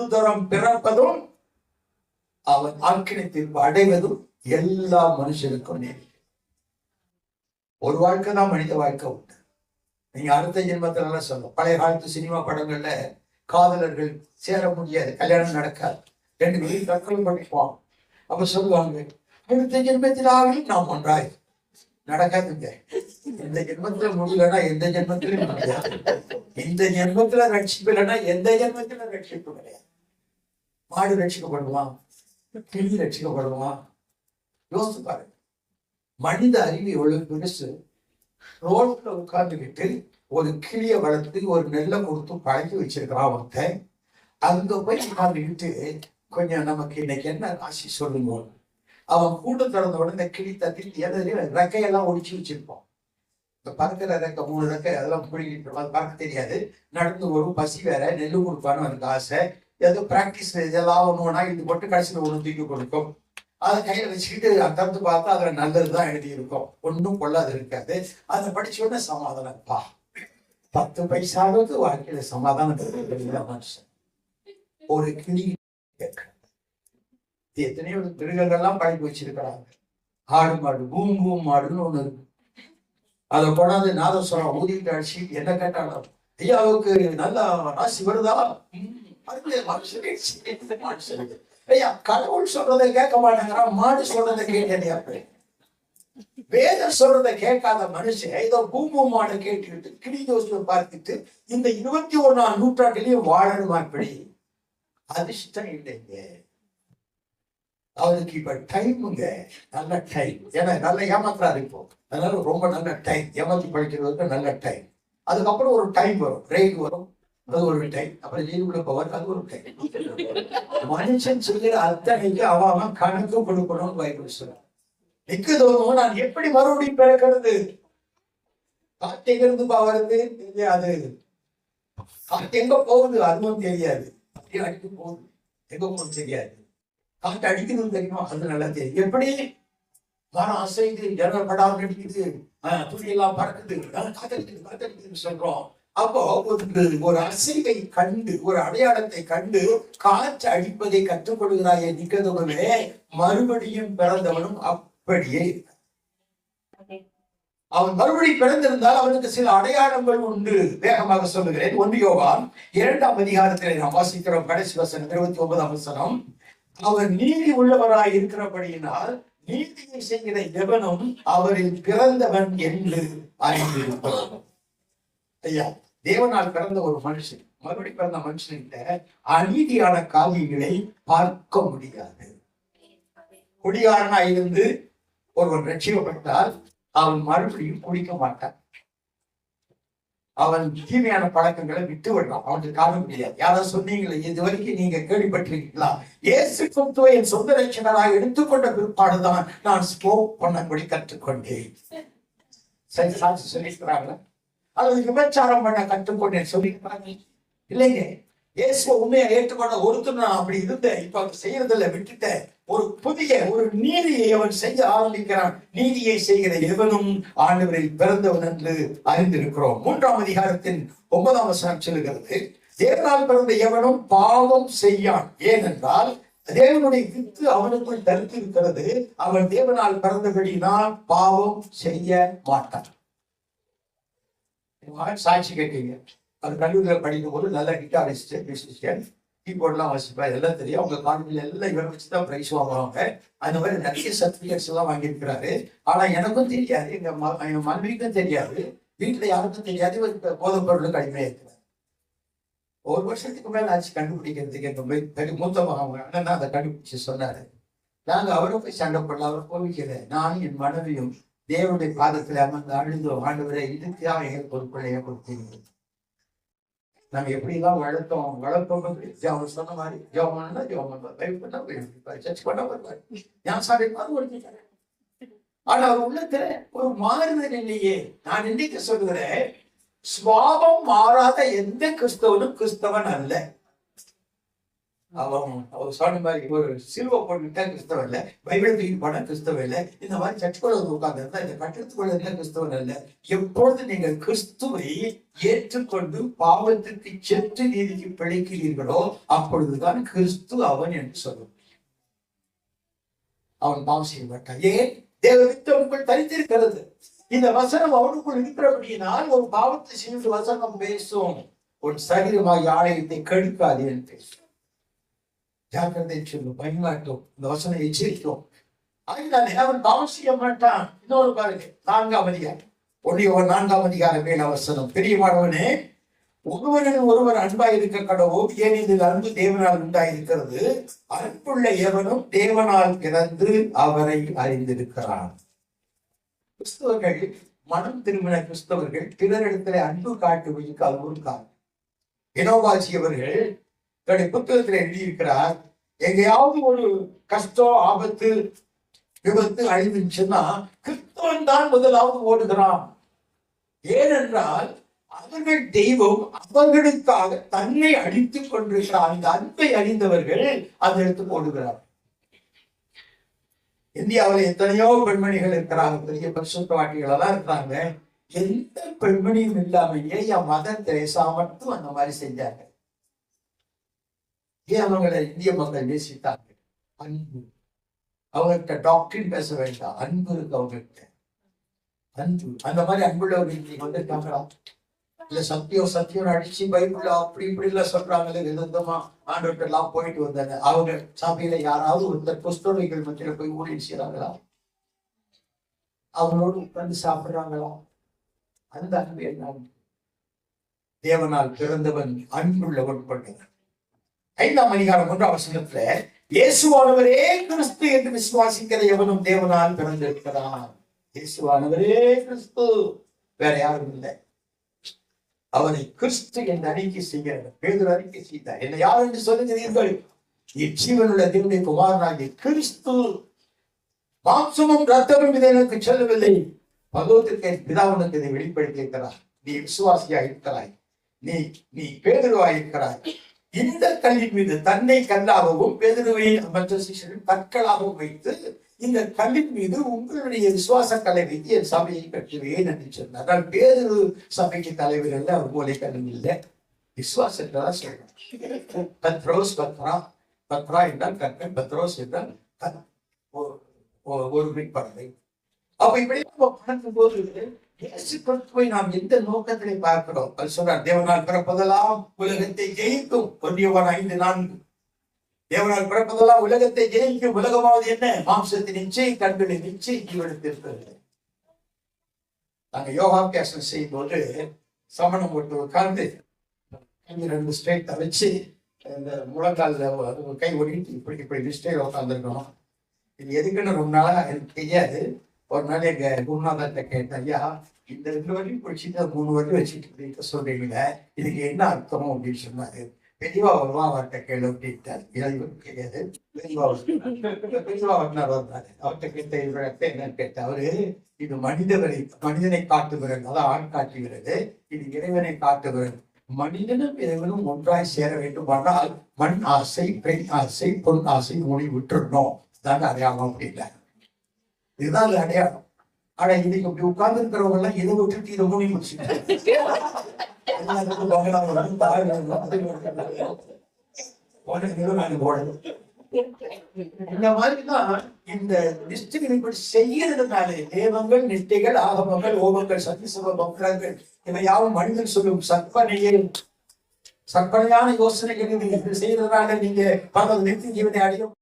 ஒரு தரம் பிறப்பதும் அவன் ஆக்கினை தீர்ப்பு அடைவதும் எல்லா மனுஷனுக்கும் நேரிடும். ஒரு வாழ்க்கை தான் மனித வாழ்க்கை உண்டு. நீங்க அடுத்த ஜென்மத்துல எல்லாம் சொல்லும். பழைய காலத்து சினிமா படங்கள்ல காதலர்கள் சேர முடியாது, கல்யாணம் நடக்காது, 2 பேரும் தற்கொலை பண்ணிக்குவாங்க. அப்ப சொல்லுவாங்க, அடுத்த ஜென்மத்தில் ஆகி நாம் ஒன்றாய். நடக்காதுங்க. இந்த ஜென்மத்துல முடியலன்னா எந்த ஜென்மத்திலும் முடியாது. இந்த ஜென்மத்துல ரட்சிப்பு இல்லைன்னா எந்த ஜென்மத்துல ரட்சிப்பு கிடையாது. மாடு ரட்சிக்கப்படுவான், கிளி ரட்சிக்கப்படுவான். யோசித்து பாருங்க, மனித அறிவு எவ்வளவு பெருசு. ரோட்ல உட்கார்ந்துக்கிட்டு ஒரு கிளிய வளர்த்து ஒரு நெல்லை கொடுத்து பழக்கி வச்சிருக்கிறான் ஒருத்தன். அங்க போய் உட்கார்ந்துக்கிட்டு கொஞ்சம் நமக்கு இன்னைக்கு என்ன ராசி சொல்லுங்க. அவன் கூண்டு திறந்த உடனே இந்த கிளி தத்தி ரெக்கையெல்லாம் ஒடிச்சு வச்சிருப்போம். இந்த பறக்கிற ரெக்கை 3 ரெக்கை அதெல்லாம் பிடிக்கிட்டு அது பறக்க தெரியாது. நடந்து வரும், பசி வேற, நெல்லு கொடுப்பான்னு எனக்கு ஆசை. ஏதோ பிராக்டிஸ் இதெல்லாம் ஒண்ணுனா இது போட்டு கடைசியில் ஒண்ணு தூக்கி கொடுக்கும். அதை கையில வச்சுக்கிட்டு திறந்து பார்த்தா அதுல நல்லதுதான் எழுதி இருக்கும், ஒன்றும் கொள்ளாது இருக்காது. அதை படிச்ச உடனே சமாதானம்ப்பா, 10 பைசாவுக்கு வாழ்க்கையில சமாதானம் மனுஷன். ஒரு கிளி எத்தனையோ மிருகங்கள்லாம் பழக்கி வச்சிருக்கிறாங்க. ஆடு மாடு, பூம் பூம் மாடுன்னு ஒண்ணு இருக்கு. அதை கொண்டாந்து நாதஸ்வரம் ஊதிட்டு அடிச்சு என்ன கேட்டாலும் ஐயாவுக்கு நல்லா ராசி வருதா? ஐயா கடவுள் சொல்றதை கேட்க மாட்டேங்கிறான், மாடு சொல்றதை கேட்டேன். வேதம் சொல்றதை கேட்காத மனுஷன் ஏதோ பூம்பூ மாடை கேட்டுக்கிட்டு கிளி ஜோசியை பார்த்துட்டு இந்த 21ஆம் நூற்றாண்டிலையும் வாழணுமா? இப்படி அதிர்ஷ்டம் இல்லைங்க. அவருக்கு இப்ப டைமுங்க, நல்ல டைம். ஏன்னா நல்லா ஏமாத்துறாரு இப்போ, அதனால ரொம்ப நல்ல டைம். ஏமாத்தி படிக்கிறதுக்கு நல்ல டைம். அதுக்கப்புறம் ஒரு டைம் வரும், ரெயின் வரும், அது ஒரு டைம். அப்புறம் ஜெயிலுக்குள்ள போவார், அது ஒரு டைம். மனுஷன் சொல்லிற அத்தனைக்கு அவன் கணக்கு கொடுக்கணும்னு பைபிள் சொல்றான். நிக்கதோனும் நான் எப்படி மறுபடியும் பிறக்கிறது? காத்தெங்கிருந்து வருது தெரியாது, காத்து எங்க போகுது அதுவும் தெரியாது, அப்படியே அடிக்க போகுது எங்க போகுது தெரியாது. காட்டு அடிக்கணும் தெரியுமா, அது நல்லா தெரியும். எப்படி மரம் அசைது, ஜன்னல் படாமல் அடிக்குது, துணியெல்லாம் பறக்குது, காத்தடிக்குது காத்தடிக்குதுன்னு சொல்றோம். அப்போ ஒரு அசைவை கண்டு, ஒரு அடையாளத்தை கண்டு காற்று அடிப்பதை கற்றுக்கொள்கிறாயே நிக்கதோனுமே, மறுபடியும் பிறந்தவனும் அப்படியே. அவன் மறுபடியும் பிறந்திருந்தால் அவனுக்கு சில அடையாளங்கள் உண்டு. வேகமாக சொல்லுகிறேன். 1 யோவான் 2ஆம் அதிகாரத்தில் நாம் வாசிக்கிறோம். கடைசி வசனம் 29ஆம் வசனம். அவர் நீதி உள்ளவராய் இருக்கிறபடியினால் நீதியை செய்கிற எவனும் அவரில் பிறந்தவன் என்று அறிந்திருப்பார். ஐயா, தேவனால் பிறந்த ஒரு மனுஷன், மறுபடி பிறந்த மனுஷன்கிட்ட அநீதியான காரியங்களை பார்க்க முடியாது. குடிகாரனா இருந்து ஒருவன் ரட்சிக்கப்பட்டால் அவன் மறுபடியும் குடிக்க மாட்டான். அவன் தீமையான பழக்கங்களை விட்டு விடலாம், அவனுக்கு காண முடியாது. யாராவது சொன்னீங்களே, இது வரைக்கும் நீங்க கேள்விப்பட்டிருக்கீங்களா, இயேசு கிறிஸ்துவை என் சொந்த ரட்சகராக எடுத்துக்கொண்ட பிற்பாடுதான் நான் ஸ்மோக் பண்ணபடி கற்றுக்கொண்டேன். சரி, சாட்சி சொல்லிக்கிறாங்களா? அல்லது விபச்சாரம் பண்ண கற்றுக்கொண்டேன் சொல்லிக்கிறாங்க? இல்லைங்க. இயேசுவை உண்மையை ஏற்றுக்கொண்ட ஒருத்தர் நான் அப்படி இருந்தேன், இப்ப அவர் செய்யறதில்ல, விட்டுட்டேன். ஒரு புதிய ஒரு நீதியை அவன் செய்ய ஆரம்பிக்கிறான். நீதியை செய்கிற எவனும் ஆண்டவரில் பிறந்தவன் என்று அறிந்திருக்கிறோம். 3ஆம் அதிகாரத்தின் 9ஆம் வசனம் சொல்லுகிறது, தேவனால் பிறந்த எவனும் பாவம் செய்யான், ஏனென்றால் தேவனுடைய வித்து அவனுக்குள் தரித்து இருக்கிறது. அவன் தேவனால் பிறந்தபடினால் பாவம் செய்ய மாட்டான். சாட்சி கேட்டீங்க, அது கல்லூரியில் படிக்கும் போது நல்ல கிட்டாரிஸ்ட், மியூசிஷியன், கீபோர்ட்லாம் வாசிப்பா, எல்லாம் தெரியும். அவங்க காலேஜில் எல்லாம் இவரை வச்சுதான் பிரைஸ் வாங்குவாங்க. அந்த மாதிரி நிறைய சர்டிபிகேட்ஸ் எல்லாம் வாங்கியிருக்கிறாரு. ஆனா எனக்கும் தெரியாது, என் மனைவிக்கும் தெரியாது, வீட்டுல யாருக்கும் தெரியாது. இவர் போதைப் பொருளுக்கு அடிமையா இருக்கிறார். 1 வருஷத்துக்கு மேல ஆச்சு கண்டுபிடிக்கிறதுக்கு. எங்க பெரிய மூத்த மகன் அண்ணன் அதை கண்டுபிடிச்சு சொன்னாரு. நாங்க அவரும் போய் சண்டை போடல, அவர் கோவிக்கல. நானும் என் மனைவியும் தேவனுடைய பாதத்துல அமர்ந்து அழுந்தோம், ஆண்டவரை இதுக்காக எங்க பொறுப்பிள்ளைய கொடுத்தீங்க. நாங்க எப்படி எல்லாம் வளர்த்தோம். அவர் சொன்ன மாதிரி ஜோமன்னா சர்ச் பண்ண வருவார், ஞானசாலை ஒழிஞ்சிட்டாரு. ஆனா அவர் உள்ளத்துல ஒரு மாறுதல் இல்லையே. நான் இன்னைக்கு சொல்லுகிறேன், சுவாபம் மாறாத எந்த கிறிஸ்தவனும் கிறிஸ்தவன் அல்ல. அவர் சொன்ன மாதிரி ஒரு சிலுவை போட்டுக்கிட்டா கிறிஸ்தவன் இல்லை, பைபிள் தூக்கி போனா கிறிஸ்தவன் இல்லை, இந்த மாதிரி சர்ச்சுக்குள்ள உட்கார்ந்து இருந்தா இந்த கட்டத்துக்குள்ள இருந்தா கிறிஸ்தவன் இல்லை. எப்பொழுது நீங்கள் கிறிஸ்துவை ஏற்றுக்கொண்டு பாவத்திற்கு சென்று நீதிக்கு பிழைக்கிறீர்களோ அப்பொழுதுதான் கிறிஸ்து அவன் என்று சொல்லும். அவன் பாவம் செய்ய மாட்டான். ஏன்? தேவனிடம் உங்கள் தரித்திருக்கிறது. இந்த வசனம் அவனுக்குள் இருக்கிறபடியினால் ஒரு பாவத்தை செய்து வசனம் பேசும். உன் சரீரமாய் ஆலயத்தை கெடுக்காது என்று பேசும். ஜாக்கிரதை சொல்லும், பயமாட்டும். இந்த வசனம் எச்சரிக்கும். அதனாலே அவன் பாவம் செய்ய மாட்டான். இன்னொரு பாருங்க, 4ஆம் அதிகாரம், 4ஆம் அதிகாரம் 7ஆம் வசனம். பெரியமானவனே, ஒருவரின் ஒருவர் அன்பாய் இருக்க கடவுள், ஏனெனில் அன்பு தேவனால் உண்டாயிருக்கிறது. அன்புள்ள எவனும் தேவனால் பிறந்து அவரை அறிந்திருக்கிறான். கிறிஸ்தவர்கள், மனம் திரும்பின கிறிஸ்தவர்கள் பிறரிடத்துல அன்பு காட்டுவதற்கு அது ஒரு காரணம். வினோபாஜி அவர்கள் தன்னுடைய புத்தகத்தில் எழுதியிருக்கிறார், எங்கேயாவது ஒரு கஷ்டம், ஆபத்து, விபத்து அழிவுச்சுன்னா கிறிஸ்தவன் தான் முதலாவது ஓடுகிறான். ஏனென்றால் அவர்கள் தெய்வம் அவர்களுக்காக தன்னை அழித்துக் கொண்டிருக்கிறார். அந்த அன்பை அறிந்தவர்கள் அந்த இடத்துக்கு ஓடுகிறார். இந்தியாவில் எத்தனையோ பெண்மணிகள் இருக்கிறாங்க, பெரிய பரிசுத்தவாட்டிகள் எல்லாம் இருக்கிறாங்க. எந்த பெண்மணியும் இல்லாமயே என் மதர் தெரேசா மட்டும் அந்த மாதிரி செஞ்சாங்க. ஏன் அவங்களை இந்திய மக்கள் நேசித்தாங்க? அன்பு. அவங்ககிட்ட டாக்டரின் பேச வேண்டாம், அன்பு இருக்கு அவங்ககிட்ட. அன்பு. அந்த மாதிரி அன்புள்ளவர்கள் இன்னைக்கு வந்துட்டாங்களா? இல்ல சத்தியம் அடிச்சு பைபிள் அப்படி இப்படி எல்லாம் சொல்றாங்களே, விதந்தமா ஆண்டவர்கிட்ட எல்லாம் போயிட்டு வந்தாங்க. அவங்க சபையில யாராவது ஒருத்தர் குஷ்டரோகிகள் மத்தியில போய் ஊழியம் செய்யறாங்களா? அவங்களோடு உட்கார்ந்து சாப்பிடுறாங்களா? அந்த அன்பு என்ன? தேவனால் பிறந்தவன் அன்புள்ளவன் கொண்டவன். 5ஆம் அதிகாரம் 1ஆம் வசனத்துல, இயேசுவானவரே கிறிஸ்து என்று விசுவாசிக்கிற எவனும் தேவனால் பிறந்திருக்கிறான். இயேசுவானவரே கிறிஸ்து, வேற யாரும் இல்லை. அவனை கிறிஸ்து என்று அறிக்கை செய்கிறார். பேதுரு அறிக்கை செய்தார், என்னை யார் என்று சொல்லுகிறீர்கள்? ஜீவனுள்ள தேவனுடைய குமாரனாகிய கிறிஸ்து. மாம்சமும் ரத்தமும் இதை எனக்கு சொல்லவில்லை, பகவத்திற்கு பிதாவுனக்கு இதை வெளிப்படுத்தியிருக்கிறார். நீ விசுவாசியாக இருக்கிறாய், நீ பேதுருவாய் இருக்கிறாய். இந்த கல்லின் மீது தன்னை கல்லாகவும் பேதுருவை மற்ற சிஷ்யர்கள் கற்களாகவும் வைத்து, இந்த கல்லின் மீது உங்களுடைய விசுவாச கலை வைத்து என் சபையை கட்டுவேன் என்று சொன்னார். பேதுரு சபைக்கு தலைவர் அல்ல, அவர் போலே கல்வி இல்லை, விசுவாசத்தான் சொல்றார். பத்ரோஸ் பத்ரா, பத்ரா என்றால் கற்கள், பத்ரோஸ் என்றால் ஒரு பறவை. அப்ப இப்படி பார்க்கும் போது இயேசு கிறிஸ்துவை நாம் எந்த நோக்கத்திலே பார்க்கிறோம்? அது சொல்றார், தேவனால் பிறப்பதெல்லாம் உலகத்தை ஜெயிக்கும். 1 தேவனால் பிறப்பதெல்லாம் உலகத்தை ஜெயிக்கும். உலகமாவது என்ன? மாம்சத்தின் இச்சை, கண்களின் இச்சை, ஜீவனத்திற்கு. நாங்க யோகாபியாசம் செய்யும் போது சமணம் போட்டு உட்கார்ந்து 2 ஸ்ட்ரெயிட்டை வச்சு இந்த முழங்கால கை ஒடிட்டு இப்படி நிஷ்டையில உட்காந்துருக்கணும். இது எதுக்குன்னு ரொம்ப நாளா எனக்கு தெரியாது. ஒரு நாள் எங்க குருநாதர்கிட்ட கேட்டேன், ஐயா இந்த 2 வரையும் பிடிச்சிட்டு 3 வரையும் வச்சுட்டு சொல்றீங்களே, இதுக்கு என்ன அர்த்தம் அப்படின்னு சொன்னாரு. பெரியவா வருவா, அவர்கிட்ட கேளு அப்படின்ட்டார். இறைவன் கிடையாது, பெரியவா வந்தார். அவர்கிட்ட கேட்ட இவரோட என்னன்னு கேட்ட அவரு, இது மனிதனை காட்டுகிறது, அதான் ஆண் காட்டுகிறது. இது இறைவனை காட்டுகிறது. மனிதனும் இறைவனும் ஒன்றாய் சேர வேண்டும் ஆனால் மண் ஆசை, பெண் ஆசை, பொன் ஆசை மொழி விட்டுறணும். தாங்க அடையாளம் அப்படின்ட்டார். இதுதான் அது அடையாளம். ஆனா இன்னைக்கு அப்படி உட்கார்ந்து இருக்கிறவங்க எல்லாம் இதை விட்டுட்டு இதை மூடி முடிச்சுட்டு இந்த மாதிரிதான் இந்த நிஷ்டைகள் செய்யறதுனாலே தேவங்கள், நிஷ்டைகள், ஆகமங்கள், ஓமங்கள், சத்தியசப மந்திரங்கள் இவை யாவும் மனிதன் சொல்லும் சற்பனையான யோசனைகள் செய்யறதுனால நீங்க பல நித்திய ஜீவனை அடையும்.